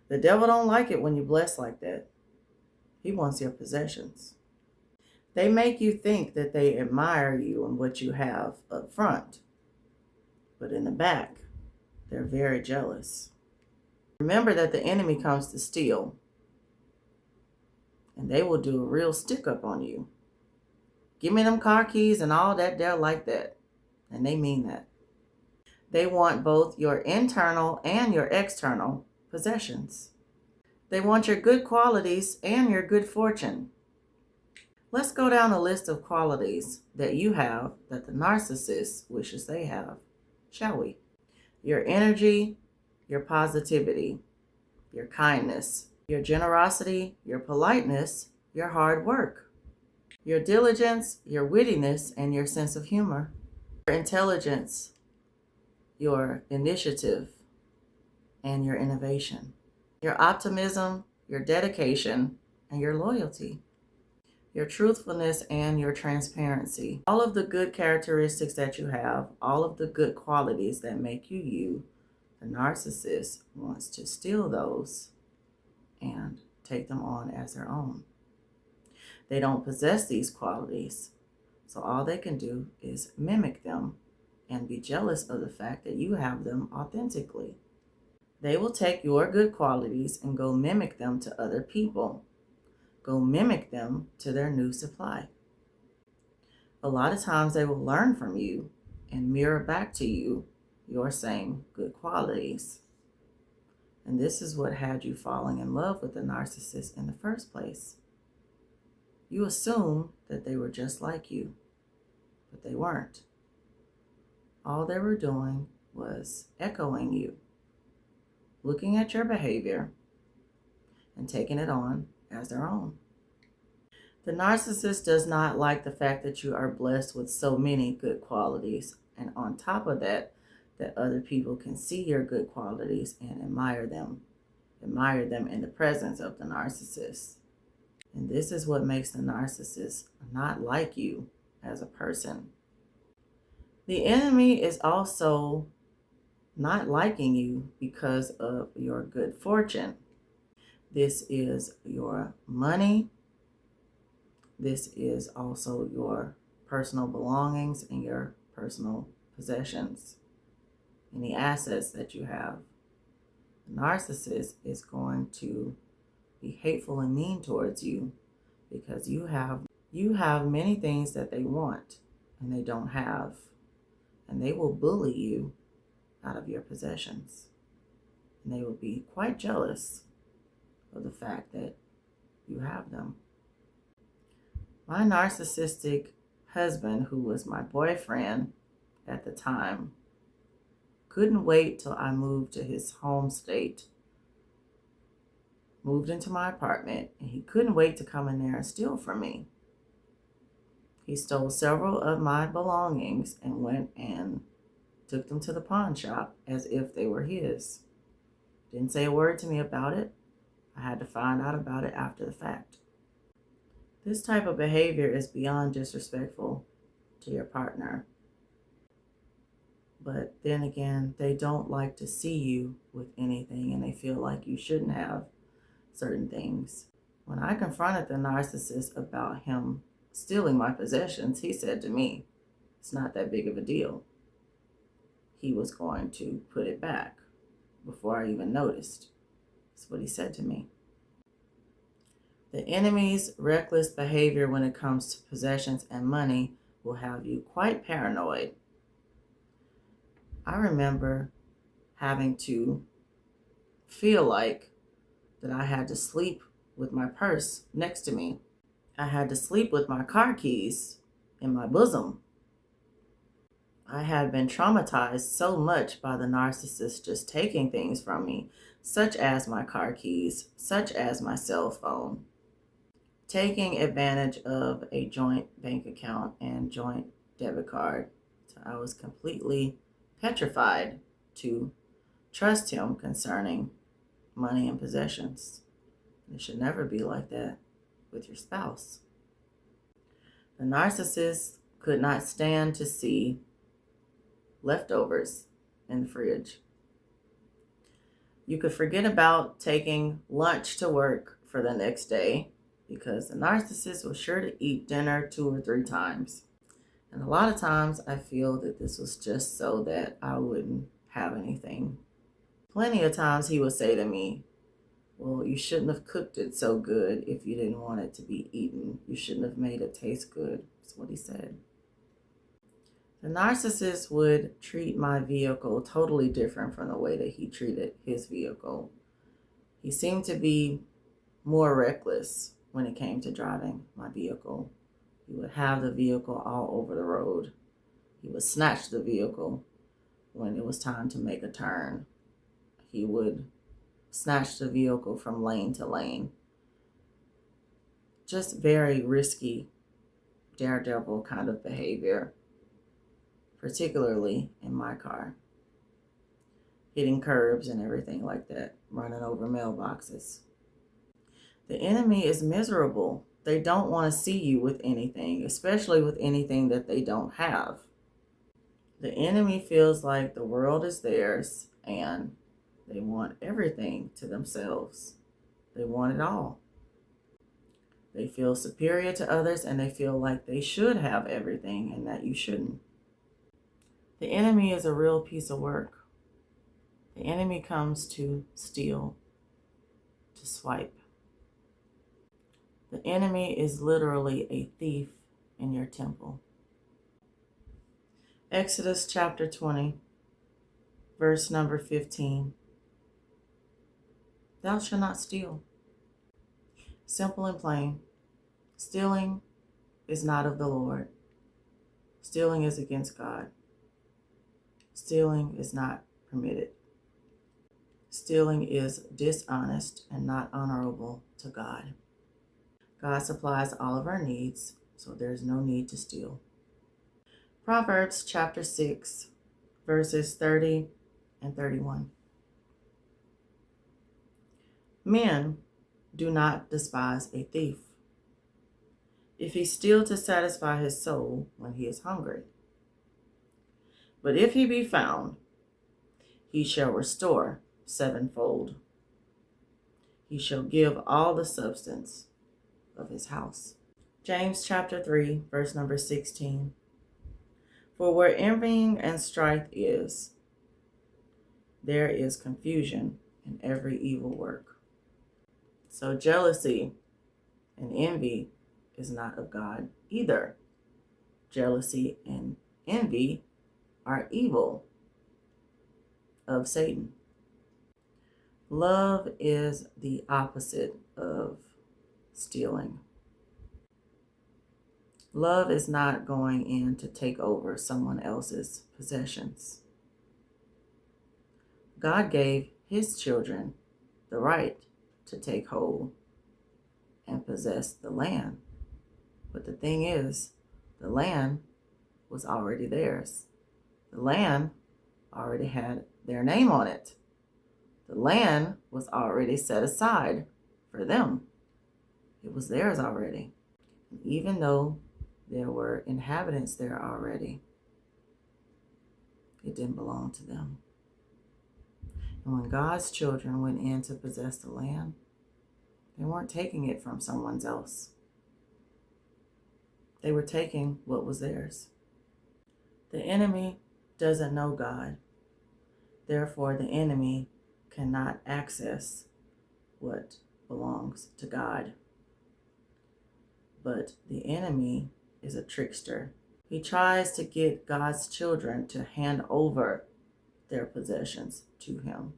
The devil don't like it when you bless like that. He wants your possessions. They make you think that they admire you and what you have up front, but in the back, they're very jealous. Remember that the enemy comes to steal, and they will do a real stick up on you. Give me them car keys and all that. They're like that, and they mean that. They want both your internal and your external possessions. They want your good qualities and your good fortune. Let's go down a list of qualities that you have that the narcissist wishes they have, shall we? Your energy, your positivity, your kindness, your generosity, your politeness, your hard work, your diligence, your wittiness, and your sense of humor, your intelligence, your initiative, and your innovation, your optimism, your dedication, and your loyalty, your truthfulness and your transparency. All of the good characteristics that you have, all of the good qualities that make you you, the narcissist wants to steal those and take them on as their own. They don't possess these qualities, so all they can do is mimic them and be jealous of the fact that you have them authentically. They will take your good qualities and go mimic them to other people. Go mimic them to their new supply. A lot of times they will learn from you and mirror back to you your same good qualities. And this is what had you falling in love with the narcissist in the first place. You assumed that they were just like you, but they weren't. All they were doing was echoing you, looking at your behavior and taking it on as their own. The narcissist does not like the fact that you are blessed with so many good qualities. And on top of that, that other people can see your good qualities and admire them in the presence of the narcissist. And this is what makes the narcissist not like you as a person. The enemy is also not liking you because of your good fortune. This is your money. This is also your personal belongings and your personal possessions, any assets that you have. The narcissist is going to be hateful and mean towards you because you have many things that they want and they don't have. And they will bully you out of your possessions. And they will be quite jealous of the fact that you have them. My narcissistic husband, who was my boyfriend at the time, couldn't wait till I moved to his home state, moved into my apartment, and he couldn't wait to come in there and steal from me. He stole several of my belongings and went and took them to the pawn shop as if they were his. Didn't say a word to me about it. I had to find out about it after the fact. This type of behavior is beyond disrespectful to your partner. But then again, they don't like to see you with anything and they feel like you shouldn't have certain things. When I confronted the narcissist about him stealing my possessions, he said to me, it's not that big of a deal. He was going to put it back before I even noticed. That's what he said to me. The enemy's reckless behavior when it comes to possessions and money will have you quite paranoid. I remember having to feel like that I had to sleep with my purse next to me. I had to sleep with my car keys in my bosom. I had been traumatized so much by the narcissist just taking things from me, such as my car keys, such as my cell phone, taking advantage of a joint bank account and joint debit card. So I was completely petrified to trust him concerning money and possessions. It should never be like that with your spouse. The narcissist could not stand to see leftovers in the fridge. You could forget about taking lunch to work for the next day because the narcissist was sure to eat dinner 2 or 3 times. And a lot of times I feel that this was just so that I wouldn't have anything. Plenty of times he would say to me, well, you shouldn't have cooked it so good if you didn't want it to be eaten. You shouldn't have made it taste good. That's what he said. The narcissist would treat my vehicle totally different from the way that he treated his vehicle. He seemed to be more reckless when it came to driving my vehicle. He would have the vehicle all over the road. He would snatch the vehicle when it was time to make a turn. He would snatch the vehicle from lane to lane. Just very risky, daredevil kind of behavior, particularly in my car. Hitting curbs and everything like that, running over mailboxes. The enemy is miserable. They don't want to see you with anything, especially with anything that they don't have. The enemy feels like the world is theirs and they want everything to themselves. They want it all. They feel superior to others and they feel like they should have everything and that you shouldn't. The enemy is a real piece of work. The enemy comes to steal, to swipe. The enemy is literally a thief in your temple. Exodus chapter 20, verse number 15. Thou shalt not steal. Simple and plain. Stealing is not of the Lord. Stealing is against God. Stealing is not permitted. Stealing is dishonest and not honorable to God. God supplies all of our needs, so there's no need to steal. Proverbs chapter 6, verses 30 and 31. Men do not despise a thief, if he steal to satisfy his soul when he is hungry. But if he be found, he shall restore sevenfold. He shall give all the substance of his house. James chapter 3, verse number 16. For where envying and strife is, there is confusion in every evil work. So jealousy and envy is not of God either. Jealousy and envy are evil of Satan. Love is the opposite of stealing. Love is not going in to take over someone else's possessions. God gave his children the right to take hold and possess the land. But the thing is, the land was already theirs. The land already had their name on it. The land was already set aside for them. It was theirs already. And even though there were inhabitants there already, it didn't belong to them. And when God's children went in to possess the land, they weren't taking it from someone else. They were taking what was theirs. The enemy doesn't know God. Therefore, the enemy cannot access what belongs to God. But the enemy is a trickster. He tries to get God's children to hand over their possessions to him.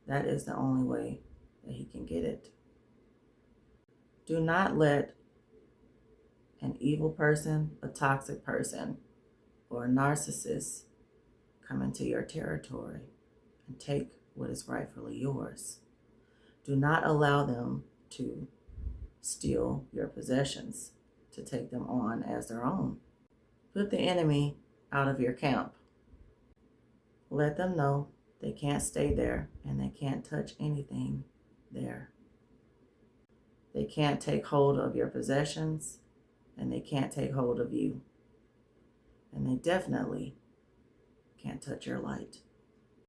That is the only way that he can get it. Do not let an evil person, a toxic person, or a narcissist come into your territory and take what is rightfully yours. Do not allow them to steal your possessions, to take them on as their own. Put the enemy out of your camp. Let them know they can't stay there and they can't touch anything there. They can't take hold of your possessions and they can't take hold of you. And they definitely can't touch your light.